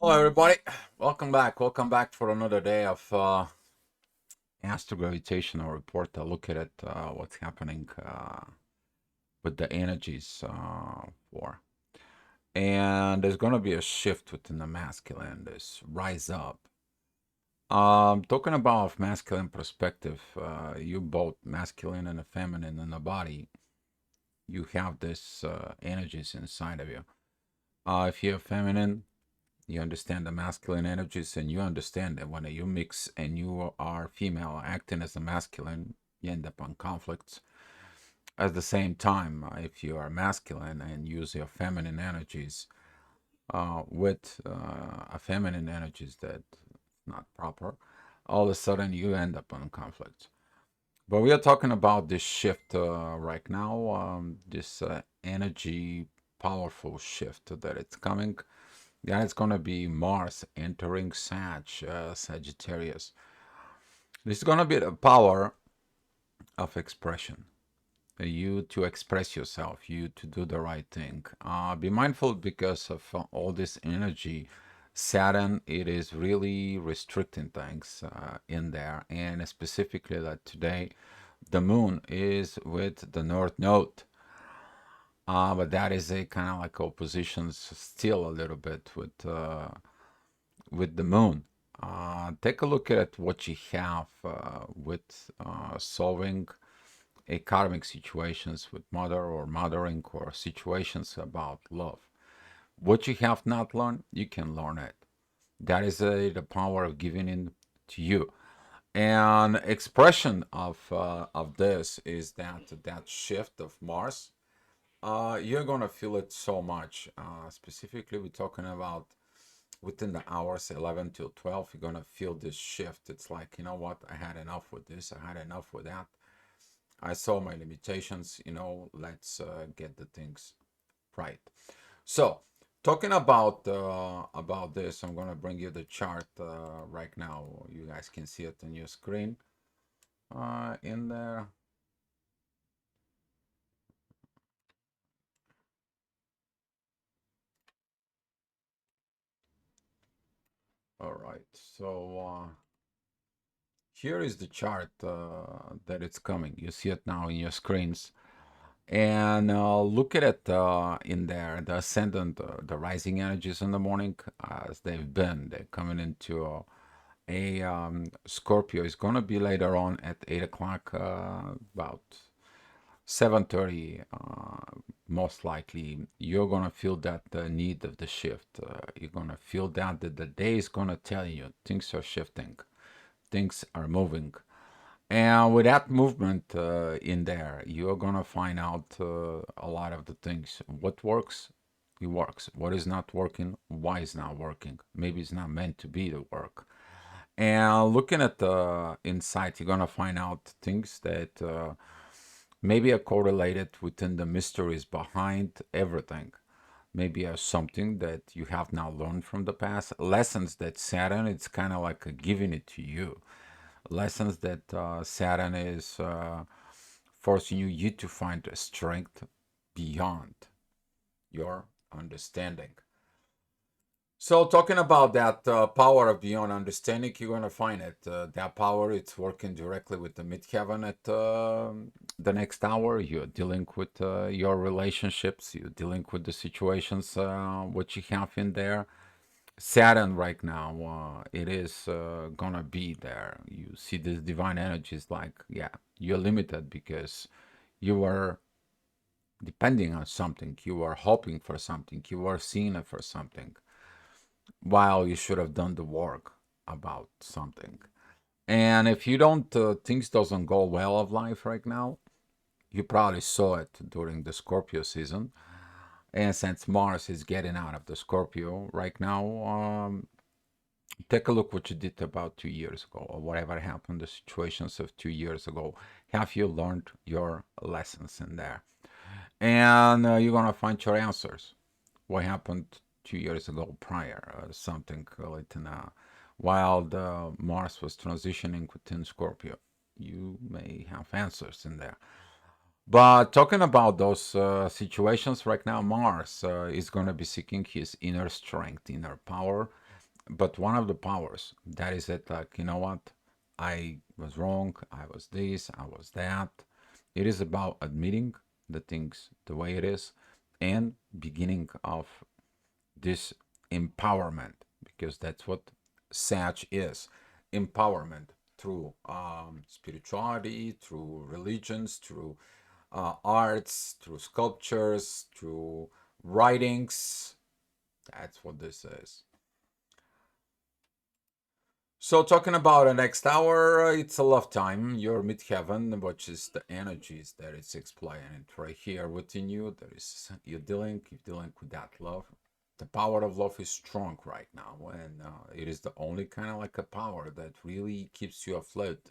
Hello, everybody. Welcome back. Welcome back for another day of Astrogravitational report. A look at it, what's happening with the energies for. And there's going to be a shift within the masculine, this rise up. Talking about masculine perspective, you both masculine and feminine in the body, you have this energies inside of you. If you're feminine, you understand the masculine energies, and you understand that when you mix and you are female acting as a masculine, you end up on conflicts. At the same time, if you are masculine and use your feminine energies with a feminine energies that not proper, all of a sudden you end up on conflicts. But we are talking about this shift right now, this energy powerful shift that it's coming. Yeah, it's gonna be Mars entering Sagittarius. This is gonna be the power of expression. You to express yourself, you to do the right thing. Be mindful because of all this energy. Saturn, it is really restricting things in there, and specifically that today the moon is with the North Node. But that is a kind of like oppositions still a little bit with the moon. Take a look at what you have with solving a karmic situations with mother or mothering or situations about love. What you have not learned, you can learn it. That is the power of giving in to you. And expression of this is that shift of Mars. You're gonna feel it so much. Specifically, we're talking about within the hours 11 till 12, you're going to feel this shift. It's like, you know what, I had enough with this, I had enough with that, I saw my limitations, let's get the things right. So talking about this, I'm going to bring you the chart right now. You guys can see it on your screen in there. All right, so here is the chart that it's coming. You see it now in your screens. And look at it in there, the ascendant, the rising energies in the morning, as they've been. They're coming into a Scorpio. Is going to be later on at 8 o'clock, about 7:30, most likely. You're going to feel that the need of the shift. You're going to feel that the day is going to tell you things are shifting, things are moving. And with that movement in there, you're gonna find out a lot of the things. What works, it works. What is not working, why is not working? Maybe it's not meant to be the work. And looking at the insight, you're gonna find out things that maybe are correlated within the mysteries behind everything. Maybe something that you have now learned from the past, lessons that Saturn, it's kind of like giving it to you, lessons that Saturn is forcing you to find strength beyond your understanding. So talking about that power of beyond understanding, you're going to find it. That power, it's working directly with the midheaven at the next hour. You're dealing with your relationships. You're dealing with the situations, what you have in there. Saturn right now, it is gonna be there. You see this divine energies like, yeah, you're limited because you are depending on something, you are hoping for something, you are seeing it for something, while you should have done the work about something. And if you don't, things doesn't go well of life right now, you probably saw it during the Scorpio season. And since Mars is getting out of the Scorpio right now, take a look what you did about 2 years ago or whatever happened, the situations of 2 years ago. Have you learned your lessons in there? And you're going to find your answers. What happened 2 years ago prior, something like while the Mars was transitioning within Scorpio. You may have answers in there. But talking about those situations right now, Mars is going to be seeking his inner strength, inner power, but one of the powers that is it, like, you know what, I was wrong, I was this, I was that. It is about admitting the things the way it is and beginning of this empowerment, because that's what Sag is: empowerment through spirituality, through religions, through arts, through sculptures, through writings. That's what this is. So, talking about the next hour, it's a love time. Your midheaven, which is the energies that it's explaining right here within you. There is you're dealing with that love. The power of love is strong right now, and it is the only kind of like a power that really keeps you afloat.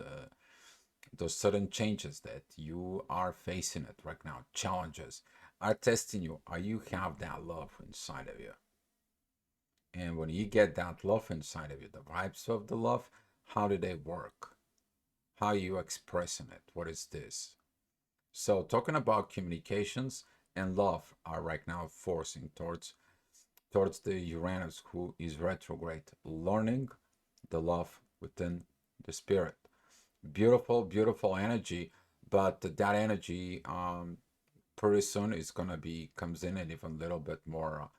Those sudden changes that you are facing it right now, challenges, are testing you. Are you have that love inside of you? And when you get that love inside of you, the vibes of the love, how do they work? How are you expressing it? What is this? So, talking about communications and love are right now forcing towards the Uranus who is retrograde, learning the love within the spirit. Beautiful, beautiful energy, but that energy pretty soon is gonna be comes in and even a little bit more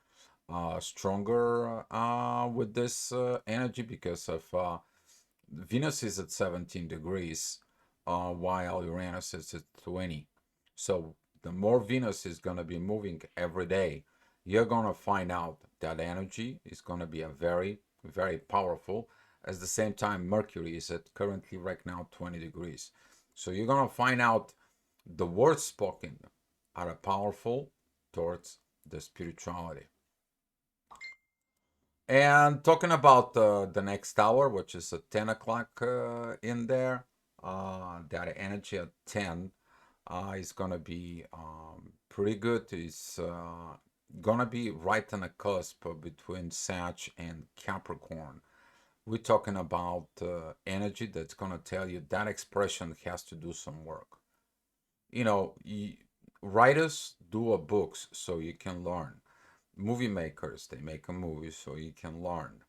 stronger with this energy because of Venus is at 17 degrees, while Uranus is at 20. So the more Venus is going to be moving every day, you're going to find out that energy is going to be a very, very powerful. At the same time, Mercury is at currently right now 20 degrees. So you're going to find out the words spoken are powerful towards the spirituality. And talking about the next hour, which is at 10 o'clock in there, that energy at 10 is going to be pretty good. It's going to be right on the cusp between Sag and Capricorn. We're talking about energy that's going to tell you that expression has to do some work. You know, writers do a books so you can learn. Movie makers, they make a movie so you can learn.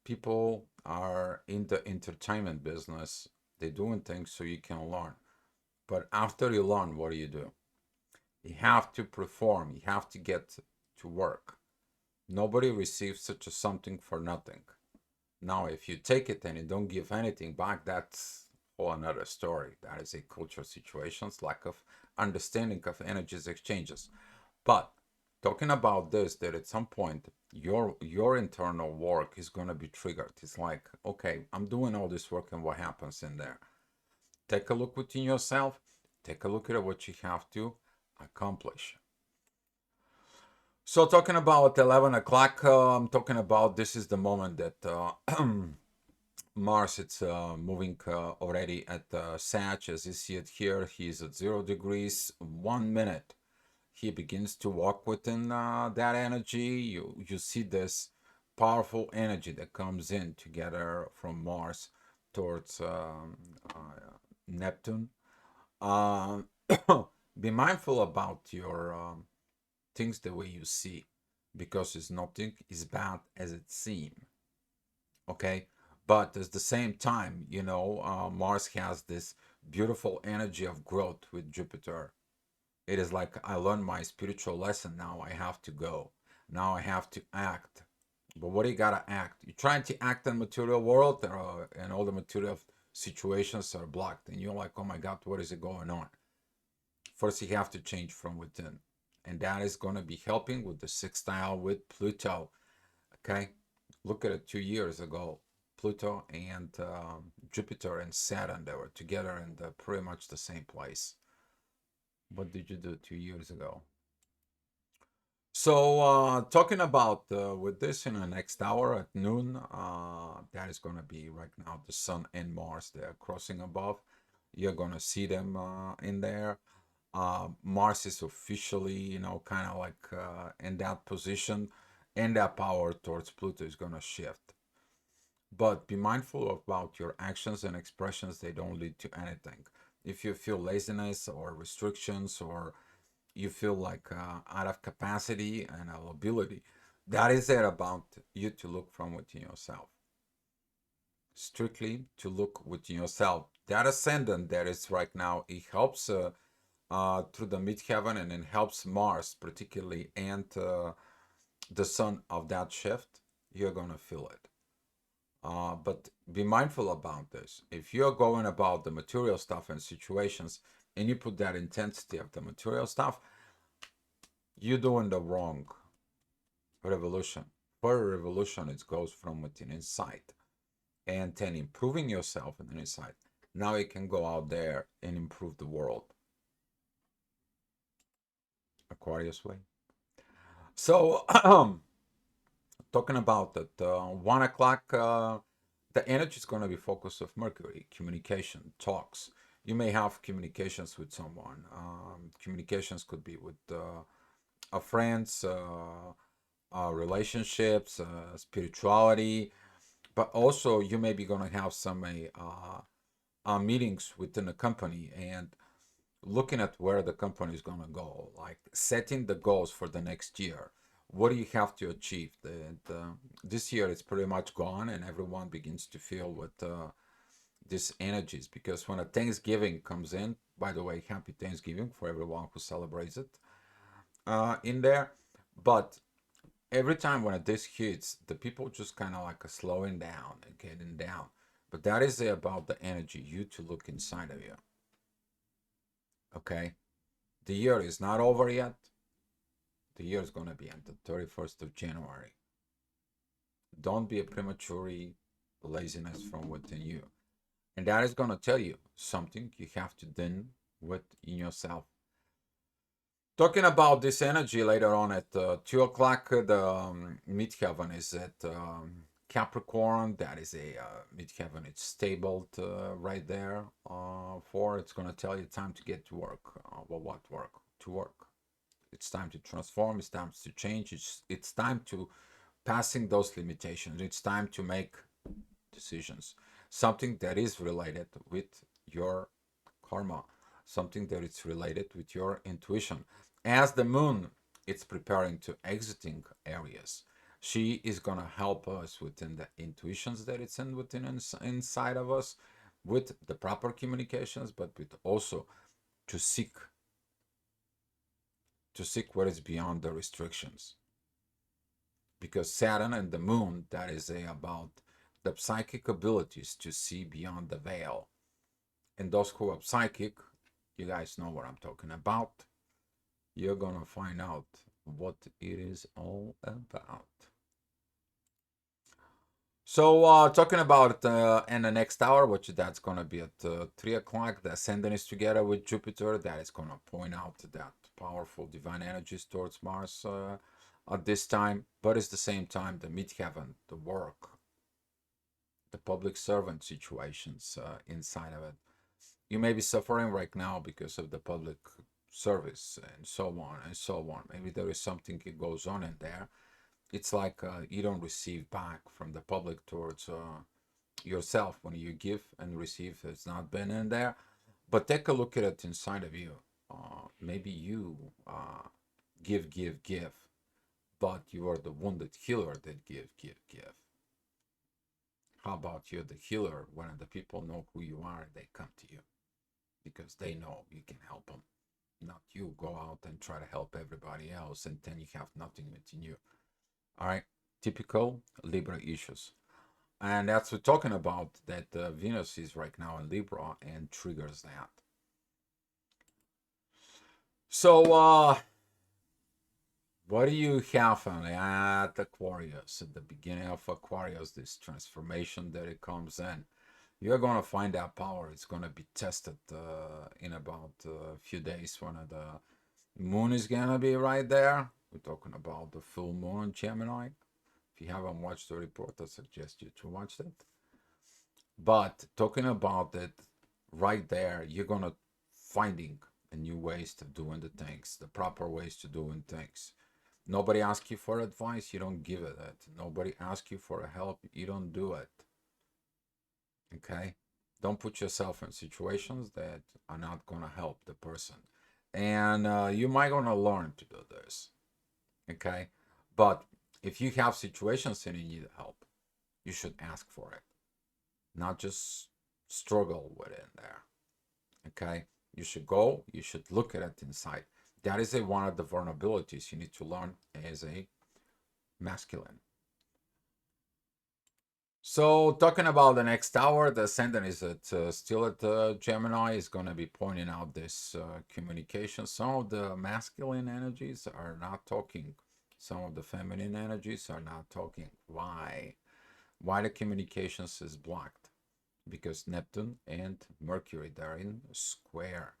People are in the entertainment business, they're doing things so you can learn. But after you learn, what do? You have to perform, you have to get to work. Nobody receives such a something for nothing. Now, if you take it and you don't give anything back, that's a whole another story. That is a cultural situations, lack of understanding of energies exchanges. But talking about this, that at some point your internal work is gonna be triggered. It's like, okay, I'm doing all this work, and what happens in there? Take a look within yourself. Take a look at what you have to accomplish. So talking about 11 o'clock, I'm talking about this is the moment that Mars it's moving already at Sag. As you see it here, he's at 0 degrees. 1 minute he begins to walk within that energy. You see this powerful energy that comes in together from Mars towards Neptune. Um, be mindful about your things the way you see, because it's nothing as bad as it seems. Okay, but at the same time, Mars has this beautiful energy of growth with Jupiter. It is like I learned my spiritual lesson. Now I have to go. Now I have to act. But what do you gotta act? You're trying to act in the material world, and all the material situations are blocked, and you're like, oh my God, what is it going on? First, you have to change from within, and that is going to be helping with the sextile with Pluto. Okay, look at it. 2 years ago, Pluto and Jupiter and Saturn, they were together in pretty much the same place. What did you do 2 years ago? So, talking about with this in the next hour at noon, that is going to be right now the Sun and Mars. They're crossing above. You're going to see them in there. Mars is officially, kind of like in that position, and that power towards Pluto is going to shift. But be mindful about your actions and expressions. They don't lead to anything. If you feel laziness or restrictions, or you feel like out of capacity and ability, That is it about you to look from within yourself. Strictly to look within yourself. That ascendant that is right now, it helps through the midheaven, and it helps Mars particularly, and the sun of that shift. You're gonna feel it. But be mindful about this. If you're going about the material stuff and situations, and you put that intensity of the material stuff, you're doing the wrong revolution. For a revolution, it goes from within inside, and then improving yourself in the inside. Now you can go out there and improve the world. Aquarius way. So, talking about that, 1 o'clock, the energy is going to be focused of Mercury, communication, talks. You may have communications with someone. Communications could be with friends, relationships, spirituality, but also you may be going to have some meetings within a company, and looking at where the company is going to go, like setting the goals for the next year. What do you have to achieve? And this year it's pretty much gone, and everyone begins to feel with these energies, because when a Thanksgiving comes in, by the way, happy Thanksgiving for everyone who celebrates it in there. But every time when this hits, the people just kind of like slowing down and getting down. But that is about the energy, you to look inside of you. Okay? The year is not over yet. The year is going to be on the 31st of January. Don't be a premature laziness from within you. And that is going to tell you something you have to deal with in yourself. Talking about this energy later on at 2 o'clock, the midheaven is at Capricorn. That is a midheaven. It's stable right there. It's going to tell you time to get to work. Well, what work? To work. It's time to transform. It's time to change. It's time to passing those limitations. It's time to make decisions. Something that is related with your karma. Something that is related with your intuition. As the moon, it's preparing to exiting areas. She is gonna help us within the intuitions that it's within inside of us, with the proper communications, but with also to seek what is beyond the restrictions. Because Saturn and the moon, that is about the psychic abilities to see beyond the veil. And those who are psychic, you guys know what I'm talking about. You're gonna find out what it is all about. So, talking about in the next hour, which that's gonna be at 3 o'clock, the ascendant is together with Jupiter. That is gonna point out that powerful divine energies towards Mars at this time, but it's the same time the midheaven, the work, the public servant situations inside of it. You may be suffering right now because of the public service and so on and so on. Maybe there is something that goes on in there. It's like you don't receive back from the public towards yourself when you give and receive. It's not been in there. But take a look at it inside of you. Maybe you give, but you are the wounded healer that give. How about you're the healer when the people know who you are, they come to you because they know you can help them. Not you go out and try to help everybody else and then you have nothing within you. All right, typical Libra issues. And that's what we're talking about, that Venus is right now in Libra and triggers that. So, what do you have at Aquarius? At the beginning of Aquarius, this transformation that it comes in. You're going to find that power. It's going to be tested in about a few days when the moon is going to be right there. We're talking about the full moon in Gemini. If you haven't watched the report, I suggest you to watch it. But talking about it right there, you're going to finding a new ways to doing the things, the proper ways to doing things. Nobody asks you for advice, you don't give it. Nobody asks you for help, you don't do it. Okay? Don't put yourself in situations that are not going to help the person. And you might going to learn to do this. Okay? But If you have situations and you need help, you should ask for it, not just struggle with it there. Okay? You should go, you should look at it inside. That is one of the vulnerabilities you need to learn as a masculine. So talking about the next hour, the ascendant is still at Gemini, is going to be pointing out this communication. Some of the masculine energies are not talking. Some of the feminine energies are not talking. Why? Why the communications is blocked? Because Neptune and Mercury, they're in square.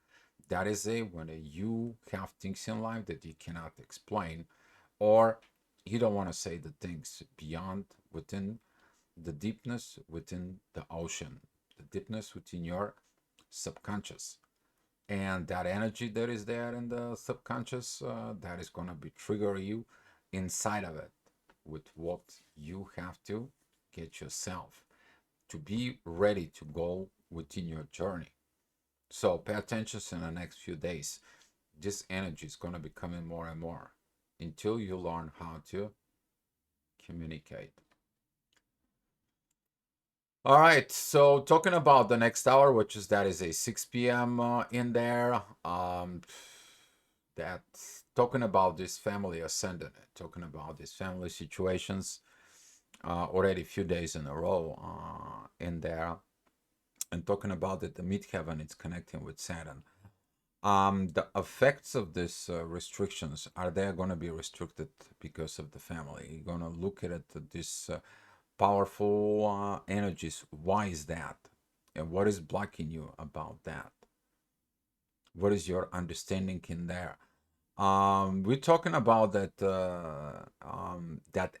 That is when you have things in life that you cannot explain, or you don't want to say the things beyond within the deepness within the ocean, the deepness within your subconscious. And that energy that is there in the subconscious, that is going to be trigger you inside of it with what you have to get yourself to be ready to go within your journey. So pay attention in the next few days. This energy is going to be coming more and more until you learn how to communicate. All right, so talking about the next hour, which is that is a 6 p.m. In there. That talking about this family ascendant, talking about these family situations, already a few days in a row in there, and talking about that the midheaven is connecting with Saturn. The effects of these restrictions, are they going to be restricted because of the family? You're going to look at it, this powerful energies. Why is that? And what is blocking you about that? What is your understanding in there? We're talking about that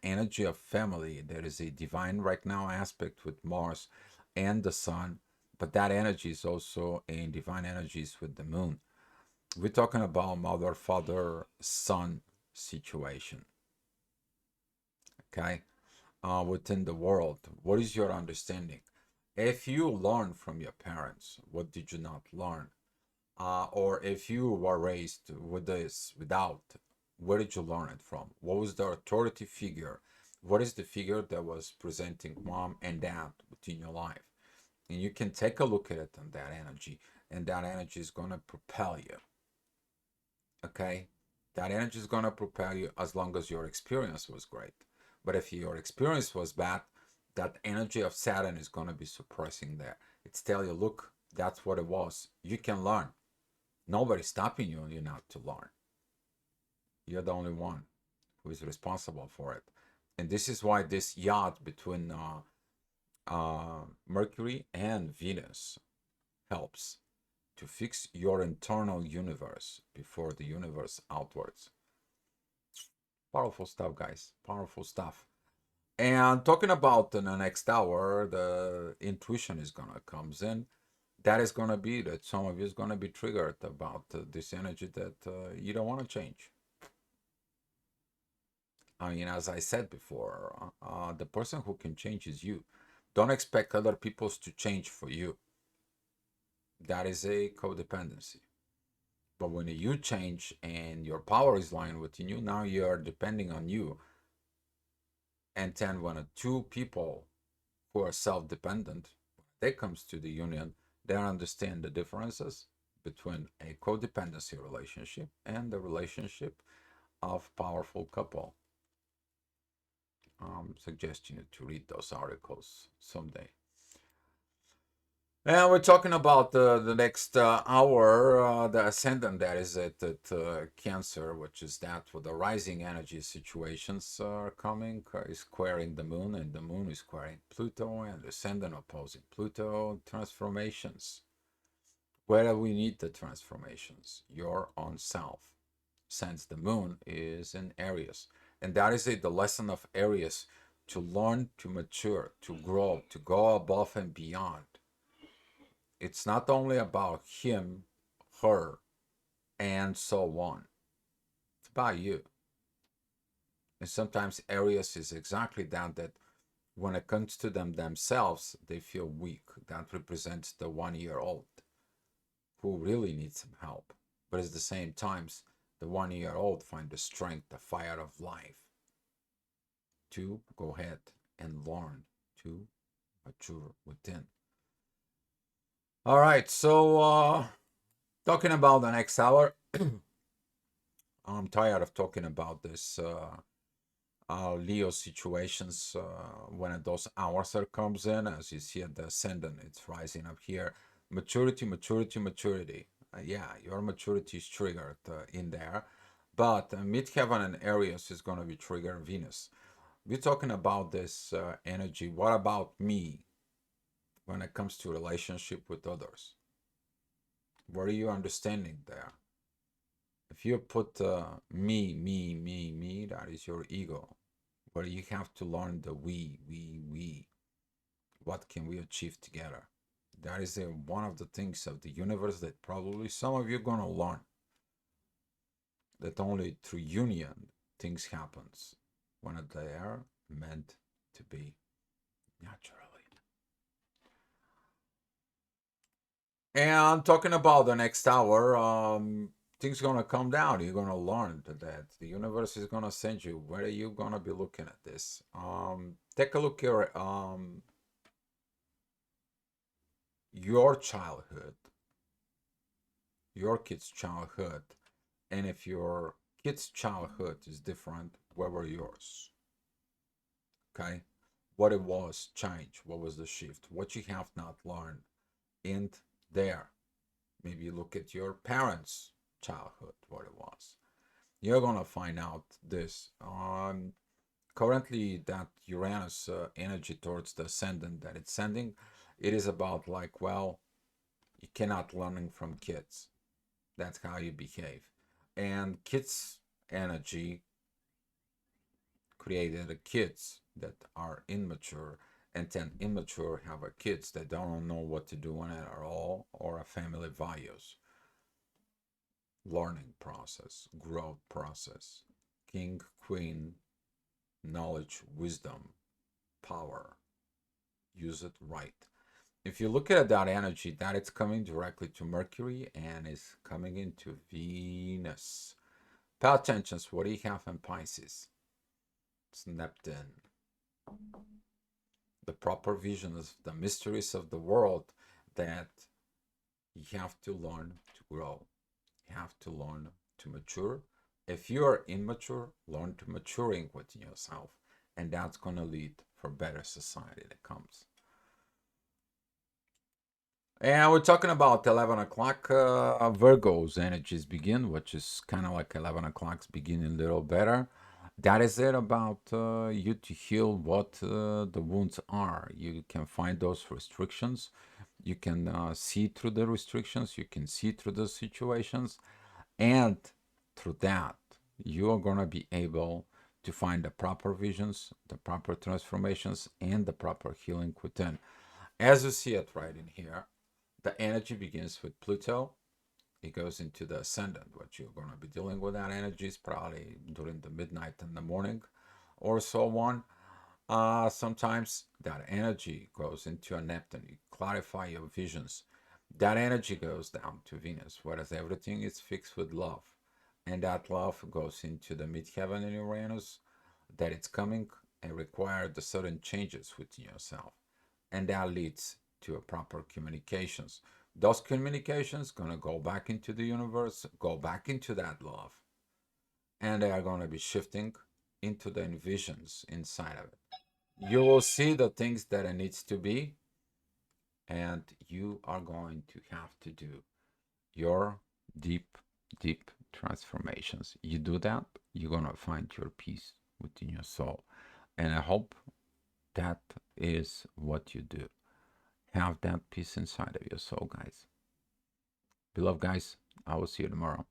energy of family. There is a divine right now aspect with Mars and the Sun, but that energy is also in divine energies with the Moon. We're talking about mother, father, son situation. Okay, within the world. What is your understanding? If you learn from your parents, what did you not learn? Or if you were raised with this, without, where did you learn it from? What was the authority figure? What is the figure that was presenting mom and dad within your life? And you can take a look at it on that energy, and that energy is going to propel you. Okay? That energy is going to propel you as long as your experience was great. But if your experience was bad, that energy of Saturn is going to be suppressing there. It's tell you, look, that's what it was. You can learn. Nobody's stopping you not to learn. You're the only one who is responsible for it. And this is why this yacht between Mercury and Venus helps to fix your internal universe before the universe outwards. Powerful stuff, guys. Powerful stuff. And talking about in the next hour, the intuition is gonna comes in. That is gonna be that some of you is gonna be triggered about this energy that you don't want to change. I mean, as I said before, the person who can change is you. Don't expect other people to change for you. That is a codependency. But when you change and your power is lying within you, now you are depending on you. And then when two people who are self-dependent, they comes to the union, they understand the differences between a codependency relationship and the relationship of powerful couple. Suggesting you to read those articles someday. And we're talking about the next hour, the ascendant that is at Cancer, which is that with the rising energy situations are coming, is squaring the moon, and the moon is squaring Pluto, and the ascendant opposing Pluto. Transformations. Where do we need the transformations? Your own self, since the moon is in Aries. And that is the lesson of Aries, to learn, to mature, to grow, to go above and beyond. It's not only about him, her, and so on. It's about you. And sometimes Aries is exactly that when it comes to them themselves, they feel weak. That represents the 1 year old who really needs some help. But at the same times, the 1 year old find the strength, the fire of life. to go ahead and learn to mature within. All right, so talking about the next hour, I'm tired of talking about this Leo situations when those hours are comes in. As you see at the ascendant, it's rising up here. Maturity, maturity, maturity. Yeah, your maturity is triggered in there, but midheaven and Aries is going to be triggered Venus. We're talking about this energy. What about me when it comes to relationship with others? What are you understanding there? If you put me, that is your ego, where you have to learn the we. What can we achieve together? That is one of the things of the universe that probably some of you are going to learn. That only through union things happens when they are meant to be naturally. And talking about the next hour, things gonna come down. You're gonna learn that the universe is gonna send you. Where are you gonna be looking at this? Take a look here. Your childhood, your kid's childhood, and if your kid's childhood is different, where were yours? Okay, what it was change. What was the shift? What you have not learned, and there. Maybe you look at your parents' childhood, what it was. You're gonna find out this. Currently, that Uranus energy towards the ascendant that it's sending, it is about like, well, you cannot learning from kids. That's how you behave. And kids' energy created a kids that are immature, and then immature have a kids that don't know what to do in it at all, or a family values. Learning process, growth process, king, queen, knowledge, wisdom, power. Use it right. If you look at that energy, that it's coming directly to Mercury and is coming into Venus. Pay attention to what do you have in Pisces? It's Neptune. The proper vision of the mysteries of the world that you have to learn to grow. You have to learn to mature. If you are immature, learn to maturing within yourself, and that's going to lead for better society that comes. And we're talking about 11 o'clock Virgo's energies begin, which is kind of like 11 o'clock's beginning a little better. That is it about you to heal what the wounds are. You can find those restrictions. You can see through the restrictions. You can see through the situations. And through that, you are going to be able to find the proper visions, the proper transformations, and the proper healing within. As you see it right in here, the energy begins with Pluto. It goes into the ascendant. What you're going to be dealing with that energy is probably during the midnight and the morning or so on. Sometimes that energy goes into a Neptune. You clarify your visions. That energy goes down to Venus, whereas everything is fixed with love. And that love goes into the midheaven in Uranus, that it's coming and require the certain changes within yourself. And that leads to a proper communications. Those communications gonna go back into the universe, go back into that love, and they are gonna be shifting into the envisions inside of it. You will see the things that it needs to be, and you are going to have to do your deep, deep transformations. You do that, you're gonna find your peace within your soul. And I hope that is what you do. Have that peace inside of your soul, guys. Beloved guys, I will see you tomorrow.